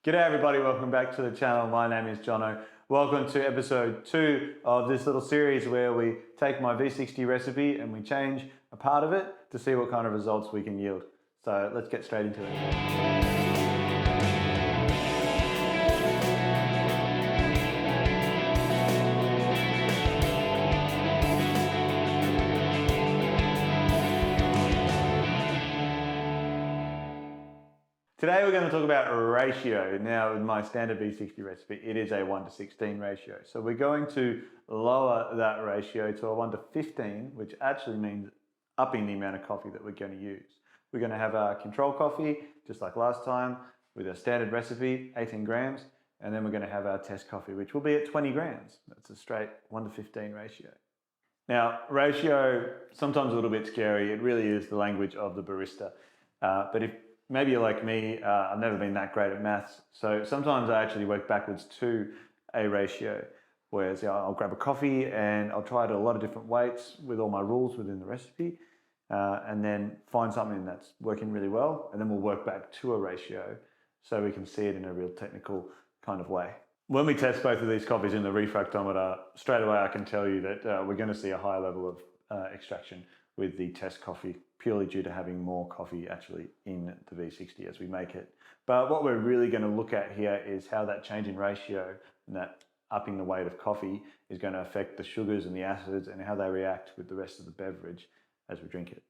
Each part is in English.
G'day everybody, welcome back to the channel. My name is Jono. Welcome to episode 2 of this little series where we take my V60 recipe and we change a part of it to see what kind of results we can yield. So let's get straight into it. Today we're going to talk about ratio. Now with my standard V60 recipe, it is a 1:16 ratio. So we're going to lower that ratio to a 1:15, which actually means upping the amount of coffee that we're going to use. We're going to have our control coffee, just like last time, with a standard recipe, 18 grams, and then we're going to have our test coffee, which will be at 20 grams. That's a straight 1:15 ratio. Now, ratio, sometimes a little bit scary. It really is the language of the barista. But if maybe you're like me, I've never been that great at maths, so sometimes I actually work backwards to a ratio, whereas I'll grab a coffee and I'll try it at a lot of different weights with all my rules within the recipe, and then find something that's working really well, and then we'll work back to a ratio so we can see it in a real technical kind of way. When we test both of these coffees in the refractometer, straight away I can tell you that we're going to see a higher level of extraction with the test coffee, purely due to having more coffee actually in the V60 as we make it. But what we're really going to look at here is how that change in ratio and that upping the weight of coffee is going to affect the sugars and the acids and how they react with the rest of the beverage as we drink it.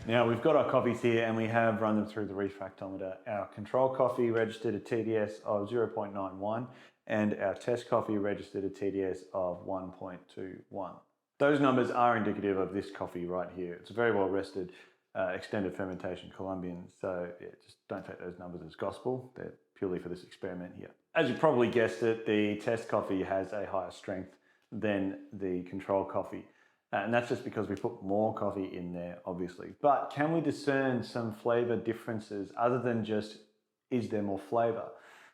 Now we've got our coffees here and we have run them through the refractometer. Our control coffee registered a TDS of 0.91 and our test coffee registered a TDS of 1.21. Those numbers are indicative of this coffee right here. It's a very well rested extended fermentation Colombian, so yeah, just don't take those numbers as gospel. They're purely for this experiment here. As you probably guessed it, the test coffee has a higher strength than the control coffee. And that's just because we put more coffee in there, obviously. But can we discern some flavor differences other than just, is there more flavor?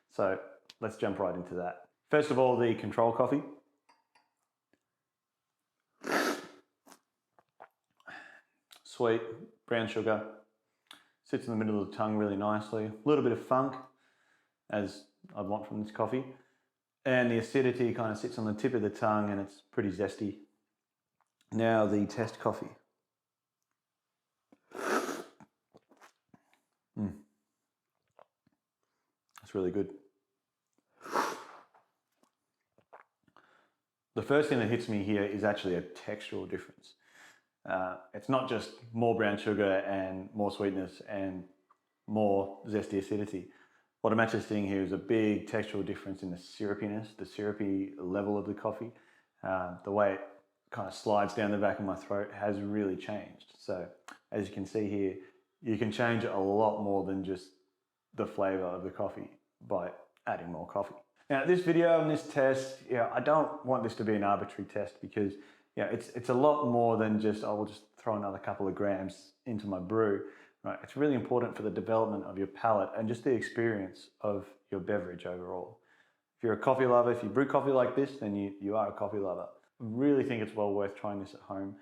So let's jump right into that. First of all, the control coffee. Sweet, brown sugar, sits in the middle of the tongue really nicely. A little bit of funk, as I'd want from this coffee. And the acidity kind of sits on the tip of the tongue and it's pretty zesty. Now the test coffee. That's really good. The first thing that hits me here is actually a textural difference. It's not just more brown sugar and more sweetness and more zesty acidity. What I'm actually seeing here is a big textural difference in the syrupiness, the syrupy level of the coffee. The way it kind of slides down the back of my throat has really changed. So as you can see here, you can change a lot more than just the flavor of the coffee by adding more coffee. Now this video and this test, I don't want this to be an arbitrary test because it's a lot more than just, I will just throw another couple of grams into my brew. Right? It's really important for the development of your palate and just the experience of your beverage overall. If you're a coffee lover, if you brew coffee like this, then you are a coffee lover. really think it's well worth trying this at home,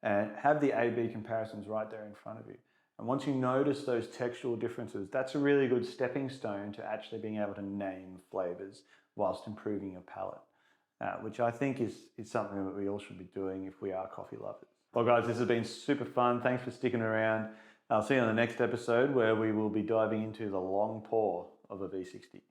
and have the A/B comparisons right there in front of you. And once you notice those textual differences, that's a really good stepping stone to actually being able to name flavors whilst improving your palate, which I think is something that we all should be doing if we are coffee lovers. Well guys, this has been super fun. Thanks for sticking around. I'll see you on the next episode where we will be diving into the long pour of a V60.